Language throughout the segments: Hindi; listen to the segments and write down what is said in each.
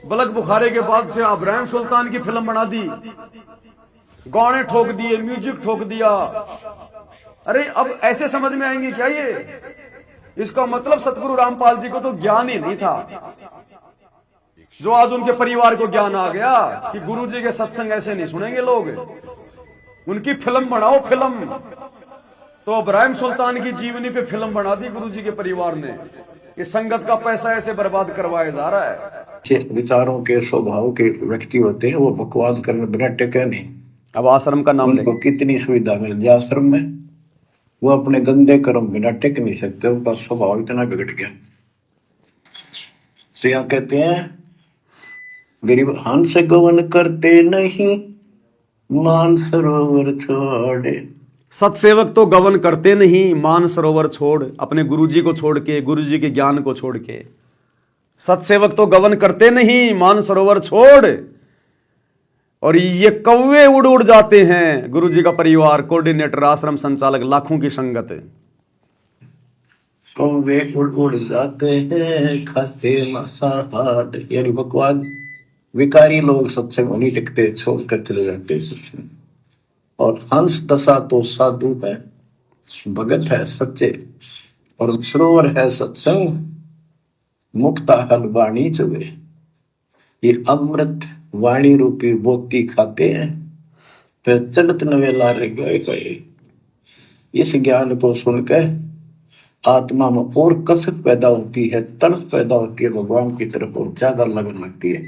बलक बुखारे के बाद से इब्राहिम सुल्तान की फिल्म बना दी, गाने ठोक दिए, म्यूजिक ठोक दिया। अरे अब ऐसे समझ में आएंगे क्या ये? इसका मतलब सतगुरु रामपाल जी को तो ज्ञान ही नहीं था, जो आज उनके परिवार को ज्ञान आ गया कि गुरु जी के सत्संग ऐसे नहीं सुनेंगे लोग, उनकी फिल्म बनाओ फिल्म। तो इब्राहिम सुल्तान की जीवनी पे फिल्म बना दी गुरु जी के परिवार ने। इस संगत का पैसा ऐसे बर्बाद करवाया जा रहा है। विचारों के स्वभाव के व्यक्ति होते हैं, वो बकवास करने बिना टिके नहीं। अब आश्रम का नाम उनको कितनी सुविधा मिल जाए आश्रम में, वो अपने गंदे कर्म बिना टिक नहीं सकते, उनका स्वभाव इतना बिगड़ गया। तो यहाँ कहते हैं गरीब हंस गवन करते नहीं, मान सरोवर छोड़े। सत्सेवक तो गवन करते नहीं, मान सरोवर छोड़, अपने गुरुजी को छोड़ के, गुरुजी के ज्ञान को छोड़ के। सत्सेवक तो गवन करते नहीं, मान सरोवर छोड़। और ये कौवे उड़ उड़ जाते हैं। गुरुजी का परिवार, कोऑर्डिनेटर, आश्रम संचालक, लाखों की संगत है। कौवे उड़ उड़ जाते हैं, खाते मसाहार। यानी बकवाद विकारी लोग सत्संग नहीं टिकते, छोड़कर चले जाते सत्संग। और हंस दशा तो साधु है, भगत है सच्चे, और सरोवर है सत्संग, मुक्ता हल वाणी चुगे। ये अमृत वाणी रूपी बोती खाते हैं, फिर चलत नवेला गए। इस ज्ञान को सुनकर आत्मा में और कसक पैदा होती है, तड़प पैदा होती है भगवान की तरफ, और ज्यादा लगन लगती है।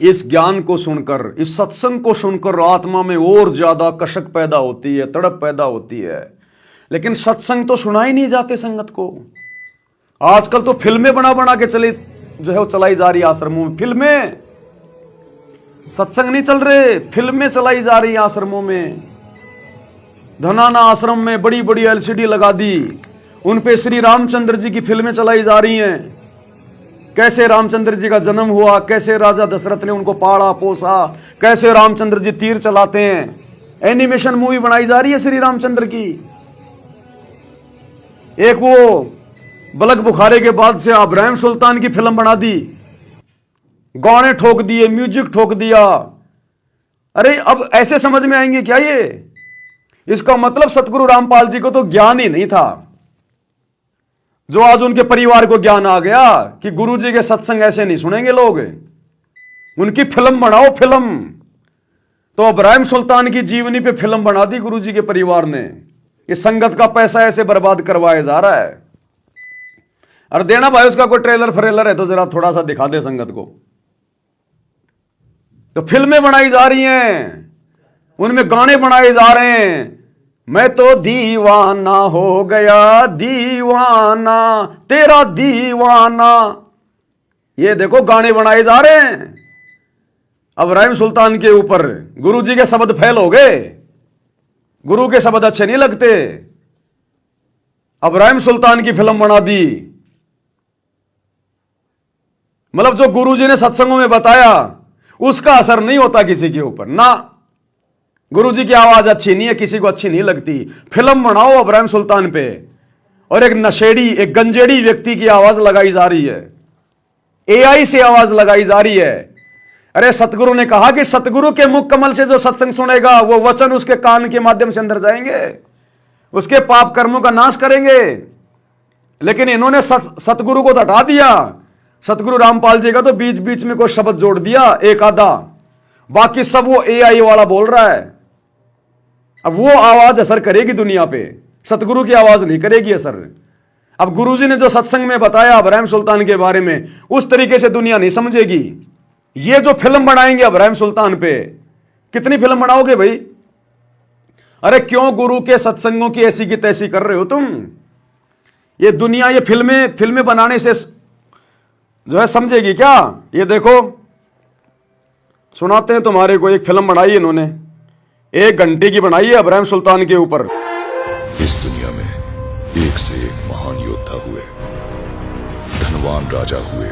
इस ज्ञान को सुनकर, इस सत्संग को सुनकर आत्मा में और ज्यादा कशक पैदा होती है, तड़प पैदा होती है। लेकिन सत्संग तो सुना ही नहीं जाते संगत को। आजकल तो फिल्में बना बना के चले जो है वो चलाई जा रही आश्रमों में। फिल्में, सत्संग नहीं चल रहे, फिल्में चलाई जा रही आश्रमों में। धनाना आश्रम में बड़ी बड़ी एलसीडी लगा दी, उन पे श्री रामचंद्र जी की फिल्में चलाई जा रही हैं। कैसे रामचंद्र जी का जन्म हुआ, कैसे राजा दशरथ ने उनको पाला पोसा, कैसे रामचंद्र जी तीर चलाते हैं। एनिमेशन मूवी बनाई जा रही है श्री रामचंद्र की। एक वो बलक बुखारे के बाद से इब्राहिम सुल्तान की फिल्म बना दी, गाने ठोक दिए, म्यूजिक ठोक दिया। अरे अब ऐसे समझ में आएंगे क्या ये? इसका मतलब सतगुरु रामपाल जी को तो ज्ञान ही नहीं था, जो आज उनके परिवार को ज्ञान आ गया कि गुरु जी के सत्संग ऐसे नहीं सुनेंगे लोग, उनकी फिल्म बनाओ फिल्म। तो इब्राहिम सुल्तान की जीवनी पे फिल्म बना दी गुरु जी के परिवार ने। इस संगत का पैसा ऐसे बर्बाद करवाया जा रहा है। अरे देना भाई, उसका कोई ट्रेलर फ्रेलर है तो जरा थोड़ा सा दिखा दे संगत को। तो फिल्में बनाई जा रही हैं, उनमें गाने बनाए जा रहे हैं। मैं तो दीवाना हो गया, दीवाना तेरा दीवाना। ये देखो गाने बनाए जा रहे हैं इब्राहिम सुल्तान के ऊपर। गुरु जी के शब्द फेल हो गए, गुरु के शब्द अच्छे नहीं लगते। इब्राहिम सुल्तान की फिल्म बना दी। मतलब जो गुरु जी ने सत्संगों में बताया उसका असर नहीं होता किसी के ऊपर ना। गुरु जी की आवाज अच्छी नहीं है, किसी को अच्छी नहीं लगती। फिल्म बनाओ इब्राहिम सुल्तान पे, और एक नशेड़ी, एक गंजेड़ी व्यक्ति की आवाज लगाई जा रही है, एआई से आवाज लगाई जा रही है। अरे सतगुरु ने कहा कि सतगुरु के मुख कमल से जो सत्संग सुनेगा वो वचन उसके कान के माध्यम से अंदर जाएंगे, उसके पाप कर्मों का नाश करेंगे। लेकिन इन्होंने सतगुरु को हटा दिया। सतगुरु रामपाल जी का तो बीच बीच में कोई शब्द जोड़ दिया एक आधा, बाकी सब वो एआई वाला बोल रहा है। अब वो आवाज असर करेगी दुनिया पे, सतगुरु की आवाज नहीं करेगी असर। अब गुरुजी ने जो सत्संग में बताया इब्राहिम सुल्तान के बारे में, उस तरीके से दुनिया नहीं समझेगी। ये जो फिल्म बनाएंगे इब्राहिम सुल्तान पे, कितनी फिल्म बनाओगे भाई? अरे क्यों गुरु के सत्संगों की ऐसी की तैसी कर रहे हो तुम? ये दुनिया ये फिल्में बनाने से जो है समझेगी क्या? ये देखो, सुनाते हैं तुम्हारे को। एक फिल्म बनाई है इन्होंने, 1 घंटे की बनाई है इब्राहिम सुल्तान के ऊपर। इस दुनिया में एक से एक महान योद्धा हुए, धनवान राजा हुए,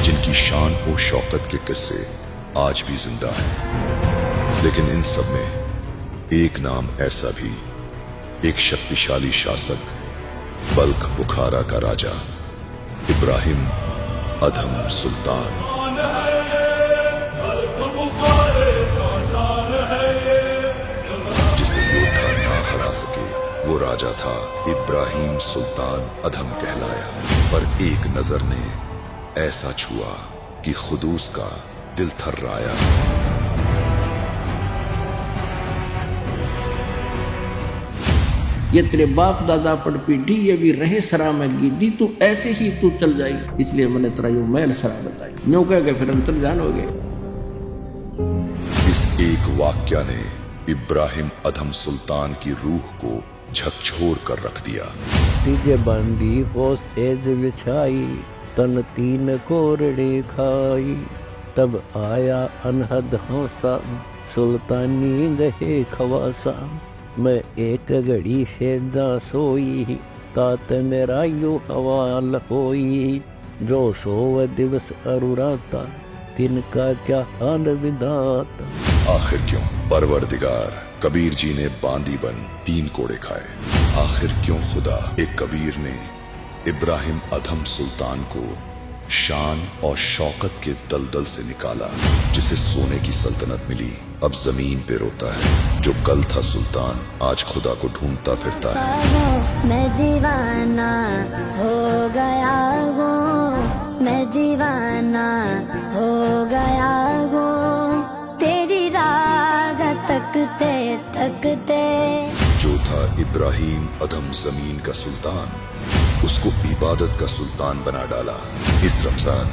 जिनकी शान और शौकत के किस्से आज भी जिंदा हैं। लेकिन इन सब में एक नाम ऐसा भी, एक शक्तिशाली शासक, बल्ख बुखारा का राजा इब्राहिम अधम सुल्तान। राजा था इब्राहिम सुल्तान अधम कहलाया, पर एक नजर ने ऐसा छुआ कि खुद उसका दिल थर्राया। ये तेरे बाप दादा पड़ पीढ़ी ये भी रहे सरा में गिद्दी, तू ऐसे ही तू चल जाई, इसलिए मैंने तेरा यो मैल सरा बताई। न्यों कह के फिर अंतर जान हो गए। इस एक वाक्या ने इब्राहिम अधम सुल्तान की रूह को झकझोर कर रख दिया। तिजे बांधी वो सेज बिछाई, तन तीन कोरड़े खाई, तब आया अनहद हौसा, सुल्तानी गहे खवासा। मैं एक घड़ी से जा सोई, तात मेरा यू हवाल होई, जो सोव दिवस अरुराता, तिनका क्या हाल विधाता। आखिर क्यों परवरदिगार कबीर जी ने बांदी बन 3 कोड़े खाए? आखिर क्यों खुदा एक कबीर ने इब्राहिम अधम सुल्तान को शान और शौकत के दलदल से निकाला, जिसे सोने की सल्तनत मिली अब जमीन पे रोता है। जो कल था सुल्तान आज खुदा को ढूंढता फिरता है। मैं दीवाना हो गया हूँ, मैं दीवाना हो गया हूँ, तेरी राग तकते तकते। जो था इब्राहिम अधम जमीन का सुल्तान, उसको इबादत का सुल्तान बना डाला। इस रमजान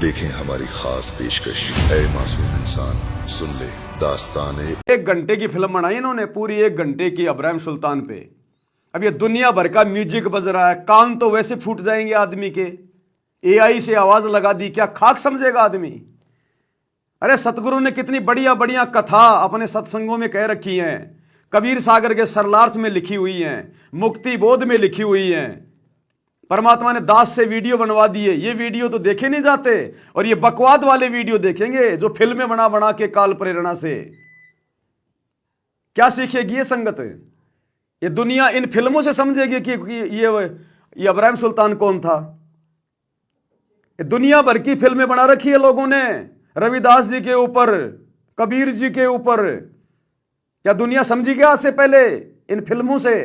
देखें हमारी खास पेशकश। ऐ मासूम इंसान सुन ले दास्तान। 1 घंटे की फिल्म बनाई इन्होंने, पूरी 1 घंटे की इब्राहिम सुल्तान पे। अब ये दुनिया भर का म्यूजिक बज रहा है, कान तो वैसे फूट जाएंगे आदमी के। एआई से आवाज लगा दी, क्या खाक समझेगा आदमी? अरे सतगुरु ने कितनी बढ़िया बढ़िया कथा अपने सत्संगों में कह रखी हैं, कबीर सागर के सरलार्थ में लिखी हुई हैं, मुक्ति बोध में लिखी हुई हैं। परमात्मा ने दास से वीडियो बनवा दिए, ये वीडियो तो देखे नहीं जाते, और ये बकवाद वाले वीडियो देखेंगे जो फिल्में बना बना के काल प्रेरणा से। क्या सीखेगी ये संगत? ये दुनिया इन फिल्मों से समझेगी कि ये इब्राहिम सुल्तान कौन था। ये दुनिया भर की फिल्में बना रखी है लोगों ने, रविदास जी के ऊपर, कबीर जी के ऊपर। क्या दुनिया समझी क्या आज से पहले इन फिल्मों से?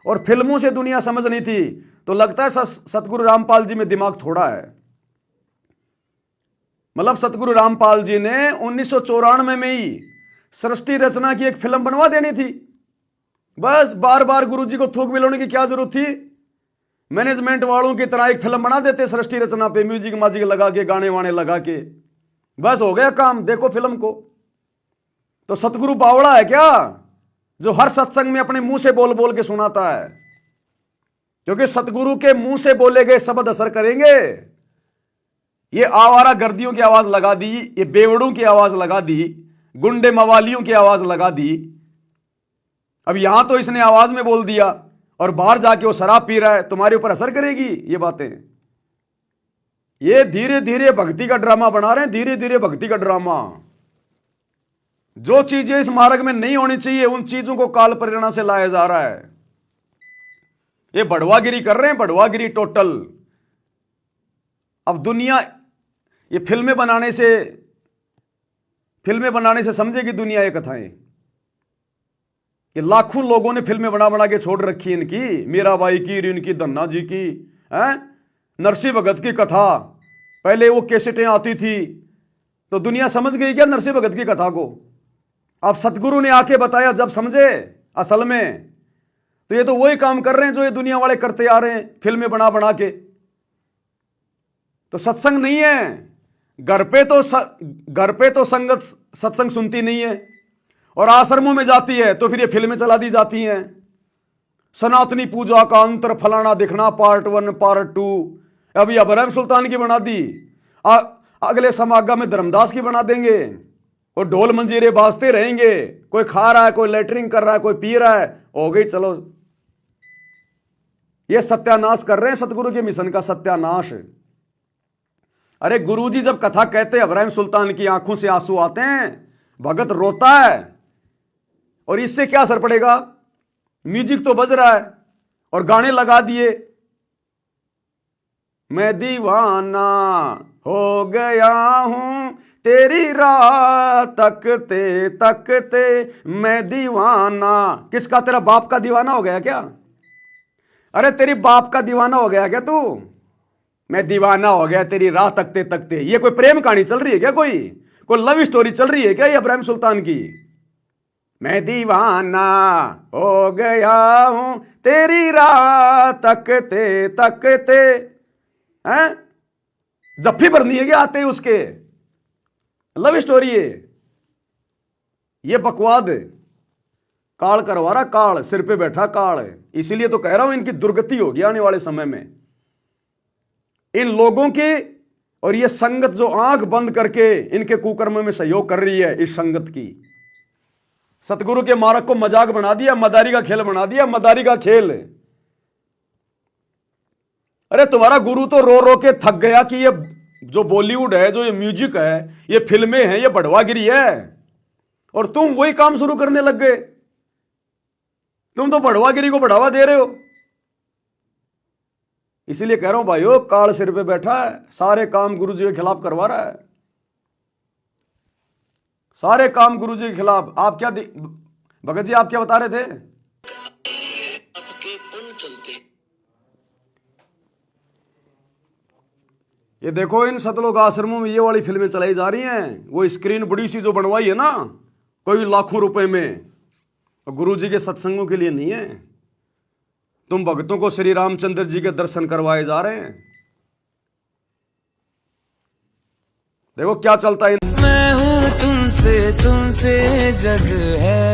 और फिल्मों से दुनिया समझ नहीं थी तो लगता है सतगुरु रामपाल जी में दिमाग थोड़ा है। मतलब सतगुरु रामपाल जी ने 1994 में ही सृष्टि रचना की एक फिल्म बनवा देनी थी। बस बार बार गुरु जी को थूक मिलाने की क्या जरूरत थी? मैनेजमेंट वालों की तरह एक फिल्म बना देते सृष्टि रचना पे, म्यूजिक माजिक लगा के, गाने वाने लगा के, बस हो गया काम। देखो फिल्म को। तो सतगुरु बावड़ा है क्या जो हर सत्संग में अपने मुंह से बोल बोल के सुनाता है? क्योंकि सतगुरु के मुंह से बोले गए शब्द असर करेंगे। ये आवारा गर्दियों की आवाज लगा दी, ये बेवड़ों की आवाज लगा दी, गुंडे मवालियों की आवाज लगा दी। अब यहां तो इसने आवाज में बोल दिया और बाहर जाके वो शराब पी रहा है, तुम्हारे ऊपर असर करेगी ये बातें? ये धीरे धीरे भक्ति का ड्रामा बना रहे हैं, धीरे धीरे भक्ति का ड्रामा। जो चीजें इस मार्ग में नहीं होनी चाहिए उन चीजों को काल प्रेरणा से लाया जा रहा है। ये बढ़वागिरी कर रहे हैं, बढ़वागिरी टोटल। अब दुनिया ये फिल्में बनाने से समझेगी दुनिया ये कथाएं। ये लाखों लोगों ने फिल्में बना बना के छोड़ रखी इनकी, मीराबाई की, इनकी धन्ना जी की, नरसिंह भगत की कथा। पहले वो कैसेटें आती थी तो दुनिया समझ गई क्या नरसिंह भगत की कथा को? अब सतगुरु ने आके बताया जब समझे असल में। तो ये तो वही काम कर रहे हैं जो ये दुनिया वाले करते आ रहे हैं, फिल्में बना बना के। तो सत्संग नहीं है, घर पे तो संगत सत्संग सुनती नहीं है, और आश्रमों में जाती है तो फिर ये फिल्में चला दी जाती हैं। सनातनी पूजा का अंतर फलाना दिखना, पार्ट 1 पार्ट 2। अभी इब्राहिम सुल्तान की बना दी, अगले समागम में धर्मदास की बना देंगे, और ढोल मंजीरे बाजते रहेंगे। कोई खा रहा है, कोई लेटरिंग कर रहा है, कोई पी रहा है, हो गई चलो। ये सत्यानाश कर रहे हैं सतगुरु के मिशन का, सत्यानाश। अरे गुरुजी जब कथा कहते हैं इब्राहिम सुल्तान की, आंखों से आंसू आते हैं, भगत रोता है। और इससे क्या असर पड़ेगा? म्यूजिक तो बज रहा है और गाने लगा दिए। मैं दीवाना हो गया हूं, तेरी राह तकते तकते मैं दीवाना। किसका? तेरा बाप का दीवाना हो गया क्या? अरे तेरी बाप का दीवाना हो गया क्या तू? मैं दीवाना हो गया तेरी राह तकते तकते। ये कोई प्रेम कहानी चल रही है क्या? कोई लव स्टोरी चल रही है क्या ये इब्राहिम सुल्तान की? मैं दीवाना हो गया हूं तेरी राह तकते तकते। हैं? जफ्फी भरनी है क्या आते ही उसके? लव स्टोरी है ये, बकवाद। काल करवा रहा, काल सिर पे बैठा काल है। इसीलिए तो कह रहा हूं इनकी दुर्गति होगी आने वाले समय में इन लोगों की। और ये संगत जो आंख बंद करके इनके कुकर्म में सहयोग कर रही है, इस संगत की सतगुरु के मार्ग को मजाक बना दिया, मदारी का खेल बना दिया, मदारी का खेल। अरे तुम्हारा गुरु तो रो रो के थक गया कि ये जो बॉलीवुड है, जो ये म्यूजिक है, ये फिल्में हैं, ये बढ़वागिरी है। और तुम वही काम शुरू करने लग गए। तुम तो बढ़वागिरी को बढ़ावा दे रहे हो। इसीलिए कह रहा हूं भाइयों, काल सिर पे बैठा है, सारे काम गुरुजी के खिलाफ करवा रहा है, सारे काम गुरुजी के खिलाफ। आप क्या भगत जी, आप क्या बता रहे थे? ये देखो इन सतलोक आश्रमों में ये वाली फिल्में चलाई जा रही हैं। वो स्क्रीन बड़ी सी जो बनवाई है ना, कोई लाखों रुपए में, और गुरुजी के सत्संगों के लिए नहीं है। तुम भक्तों को श्री रामचंद्र जी के दर्शन करवाए जा रहे हैं। देखो क्या चलता है। मैं हूँ तुमसे जग है,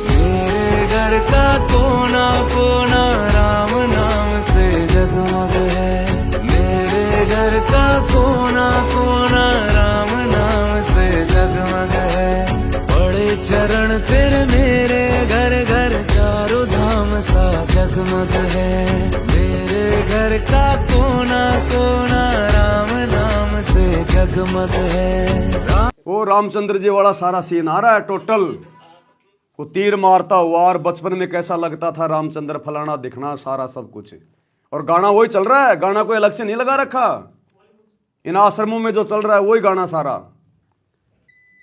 मेरे घर का कोना कोना राम नाम से जगमग है। मेरे घर का कोना कोना राम नाम से जगमग है। बड़े चरण तेरे मेरे घर घर चारों धाम सा जगमग है। मेरे घर का कोना कोना राम नाम से जगमग है। वो रामचंद्र जी वाला सारा सीन आ रहा है टोटल। वो तीर मारता हुआ, और बचपन में कैसा लगता था रामचंद्र फलाना दिखना, सारा सब कुछ। और गाना वही चल रहा है, गाना कोई अलग से नहीं लगा रखा। इन आश्रमों में जो चल रहा है वही गाना सारा।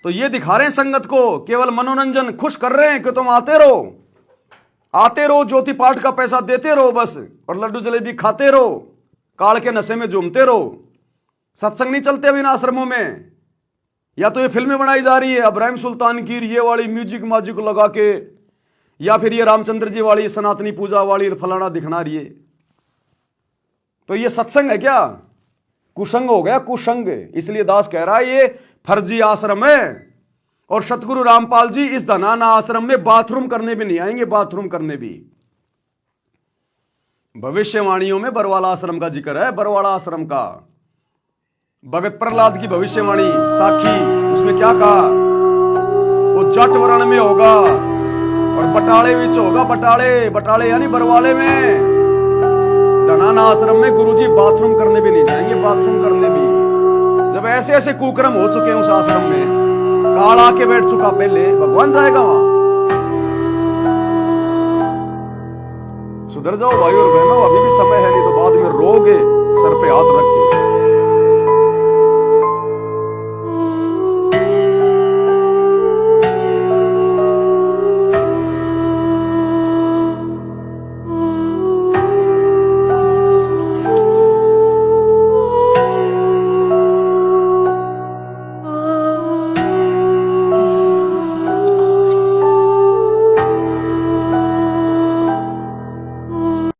तो ये दिखा रहे हैं संगत को, केवल मनोरंजन, खुश कर रहे हैं कि तुम आते रहो, ज्योति पाठ का पैसा देते रहो बस, और लड्डू जलेबी खाते रहो, काल के नशे में झूमते रहो। सत्संग नहीं चलते अब इन आश्रमों में। या तो ये फिल्में बनाई जा रही है इब्राहिम सुल्तान की, ये वाली म्यूजिक माजिक लगा के, या फिर ये रामचंद्र जी वाली सनातनी पूजा वाली फलाना दिखना रही है। तो ये सत्संग है क्या? कुसंग हो गया, कुसंग। इसलिए दास कह रहा है ये फर्जी आश्रम है। और सतगुरु रामपाल जी इस धनाना आश्रम में बाथरूम करने भी नहीं आएंगे, बाथरूम करने भी। भविष्यवाणियों में बरवाला आश्रम का जिक्र है, बरवाला आश्रम का। भगत प्रहलाद की भविष्यवाणी साखी, उसमें क्या कहा? वो जट वर्ण में होगा और बटाले विच होगा, बटाले यानी बरवाले में। धनाना आश्रम में गुरुजी बाथरूम करने भी नहीं जाएंगे, बाथरूम करने भी। जब ऐसे ऐसे कुकर्म हो चुके हैं उस आश्रम में, काल आके बैठ चुका पहले, भगवान जाएगा वहां? सुधर जाओ भाई और बहनों, अभी भी समय है, नहीं तो बाद में रोगे सर पे हाथ रख के।